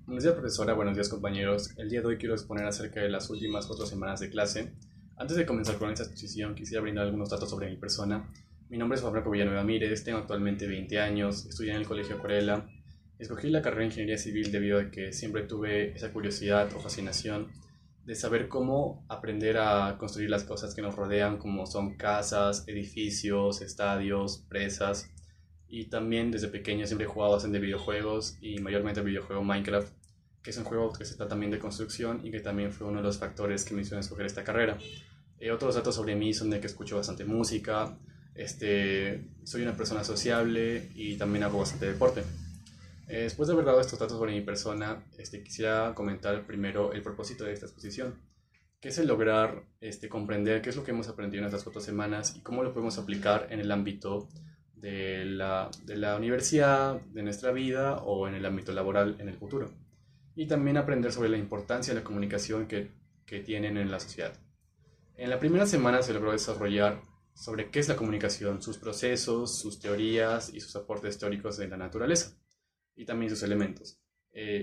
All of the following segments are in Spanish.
Buenos días, profesora. Buenos días, compañeros. El día de hoy quiero exponer acerca de las últimas 4 semanas de clase. Antes de comenzar con esta exposición, quisiera brindar algunos datos sobre mi persona. Mi nombre es Juan Franco Villanueva Mírez, tengo actualmente 20 años, estudié en el Colegio Corella. Escogí la carrera de Ingeniería Civil debido a que siempre tuve esa curiosidad o fascinación de saber cómo aprender a construir las cosas que nos rodean, como son casas, edificios, estadios, presas. Y también desde pequeño siempre he jugado bastante videojuegos y mayormente el videojuego Minecraft, que es un juego que se trata también de construcción y que también fue uno de los factores que me hicieron escoger esta carrera. Otros datos sobre mí son de que escucho bastante música, soy una persona sociable y también hago bastante deporte. Después de haber dado estos datos sobre mi persona, quisiera comentar primero el propósito de esta exposición, que es el lograr comprender qué es lo que hemos aprendido en estas 4 semanas y cómo lo podemos aplicar en el ámbito de la universidad, de nuestra vida o en el ámbito laboral en el futuro. Y también aprender sobre la importancia de la comunicación que tienen en la sociedad. En la primera semana se logró desarrollar sobre qué es la comunicación, sus procesos, sus teorías y sus aportes teóricos de la naturaleza y también sus elementos.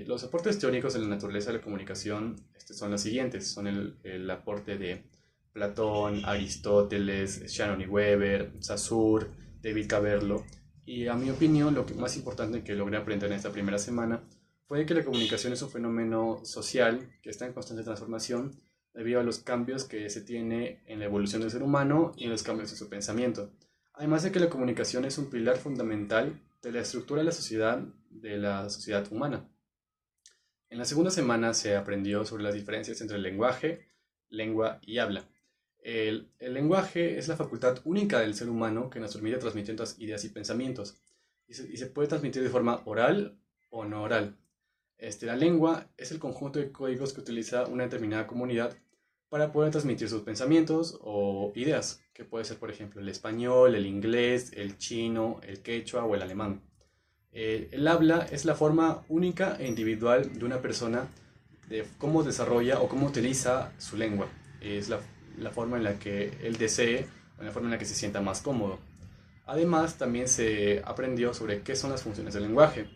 Los aportes teóricos de la naturaleza de la comunicación son los siguientes, son el aporte de Platón, Aristóteles, Shannon y Weber, Saussure, David Caverlo, y a mi opinión lo que más importante que logré aprender en esta primera semana fue que la comunicación es un fenómeno social que está en constante transformación debido a los cambios que se tiene en la evolución del ser humano y en los cambios de su pensamiento. Además de que la comunicación es un pilar fundamental de la estructura de la sociedad humana. En la segunda semana se aprendió sobre las diferencias entre el lenguaje, lengua y habla. El lenguaje es la facultad única del ser humano que nos permite transmitir nuestras ideas y pensamientos. Y se puede transmitir de forma oral o no oral. La lengua es el conjunto de códigos que utiliza una determinada comunidad para poder transmitir sus pensamientos o ideas, que puede ser, por ejemplo, el español, el inglés, el chino, el quechua o el alemán. El habla es la forma única e individual de una persona de cómo desarrolla o cómo utiliza su lengua. Es la forma en la que él desee o la forma en la que se sienta más cómodo. Además, también se aprendió sobre qué son las funciones del lenguaje.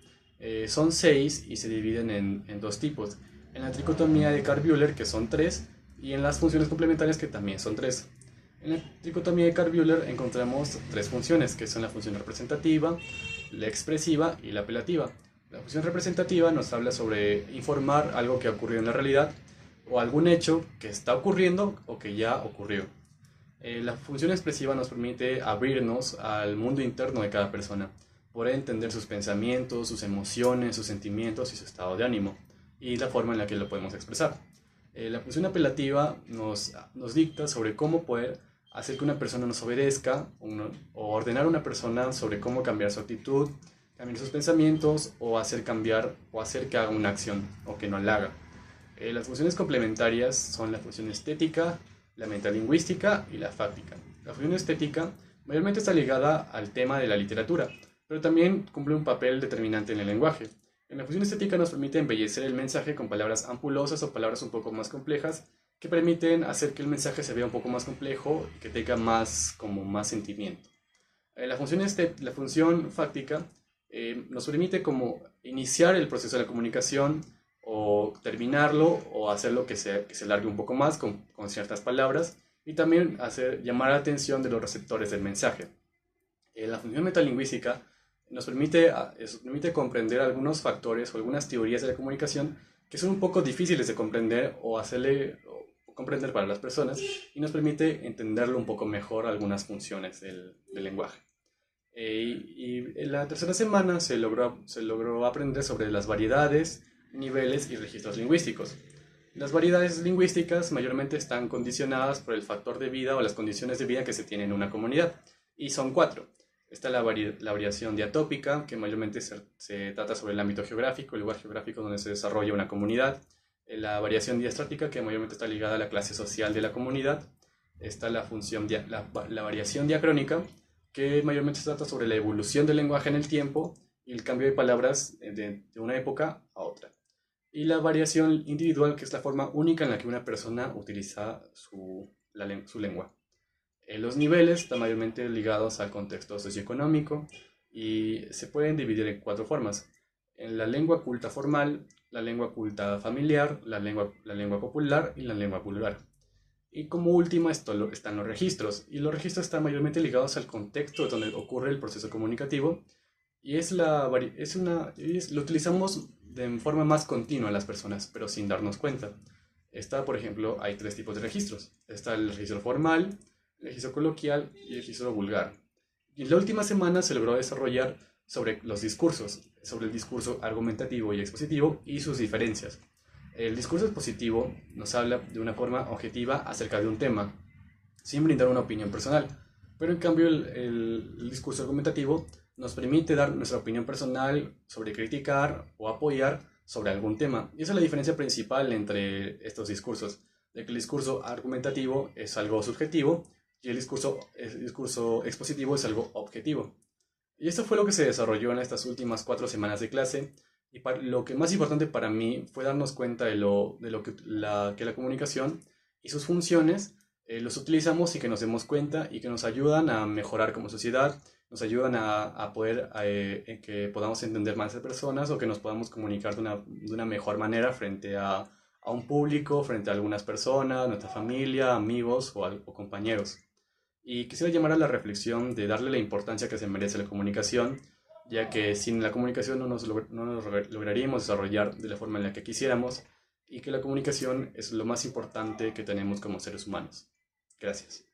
Son 6 y se dividen en dos tipos. En la tricotomía de Carr-Bühler, que son 3, y en las funciones complementarias, que también son 3. En la tricotomía de Carr-Bühler encontramos 3 funciones, que son la función representativa, la expresiva y la apelativa. La función representativa nos habla sobre informar algo que ha ocurrido en la realidad o algún hecho que está ocurriendo o que ya ocurrió. La función expresiva nos permite abrirnos al mundo interno de cada persona, poder entender sus pensamientos, sus emociones, sus sentimientos y su estado de ánimo, y la forma en la que lo podemos expresar. La función apelativa nos dicta sobre cómo poder hacer que una persona nos obedezca o ordenar a una persona sobre cómo cambiar su actitud, cambiar sus pensamientos o hacer cambiar o hacer que haga una acción o que no la haga. Las funciones complementarias son la función estética, la metalingüística y la fáctica. La función estética mayormente está ligada al tema de la literatura, pero también cumple un papel determinante en el lenguaje. En la función estética nos permite embellecer el mensaje con palabras ampulosas o palabras un poco más complejas que permiten hacer que el mensaje se vea un poco más complejo y que tenga más sentimiento. La función fáctica nos permite como iniciar el proceso de la comunicación o terminarlo o hacerlo que se largue un poco más con ciertas palabras y también llamar la atención de los receptores del mensaje. La función metalingüística nos permite comprender algunos factores o algunas teorías de la comunicación que son un poco difíciles de comprender o comprender para las personas y nos permite entenderlo un poco mejor algunas funciones del lenguaje. Y en la tercera semana se logró aprender sobre las variedades, niveles y registros lingüísticos. Las variedades lingüísticas mayormente están condicionadas por el factor de vida o las condiciones de vida que se tienen en una comunidad, y son 4. Está la variación diatópica, que mayormente se trata sobre el ámbito geográfico, el lugar geográfico donde se desarrolla una comunidad. La variación diastrática, que mayormente está ligada a la clase social de la comunidad. Está la variación diacrónica, que mayormente se trata sobre la evolución del lenguaje en el tiempo y el cambio de palabras de una época a otra. Y la variación individual, que es la forma única en la que una persona utiliza su lengua. Los niveles están mayormente ligados al contexto socioeconómico y se pueden dividir en 4 formas. En la lengua culta formal, la lengua culta familiar, la lengua popular y la lengua vulgar. Y como última están los registros, y los registros están mayormente ligados al contexto donde ocurre el proceso comunicativo, y lo utilizamos de forma más continua las personas, pero sin darnos cuenta. Por ejemplo, hay tres tipos de registros. Está el registro formal, el registro coloquial y el registro vulgar. Y en la última semana se logró desarrollar sobre los discursos, sobre el discurso argumentativo y expositivo y sus diferencias. El discurso expositivo nos habla de una forma objetiva acerca de un tema, sin brindar una opinión personal. Pero en cambio el discurso argumentativo nos permite dar nuestra opinión personal sobre criticar o apoyar sobre algún tema. Y esa es la diferencia principal entre estos discursos, de que el discurso argumentativo es algo subjetivo y el discurso expositivo es algo objetivo. Y esto fue lo que se desarrolló en estas últimas 4 semanas de clase. Y lo que más importante para mí fue darnos cuenta de lo que la comunicación y sus funciones los utilizamos y que nos demos cuenta y que nos ayudan a mejorar como sociedad, nos ayudan a poder que podamos entender más a personas o que nos podamos comunicar de una mejor manera frente a un público, frente a algunas personas, nuestra familia, amigos o compañeros. Y quisiera llamar a la reflexión de darle la importancia que se merece la comunicación, ya que sin la comunicación no nos lograríamos desarrollar de la forma en la que quisiéramos, y que la comunicación es lo más importante que tenemos como seres humanos. Gracias.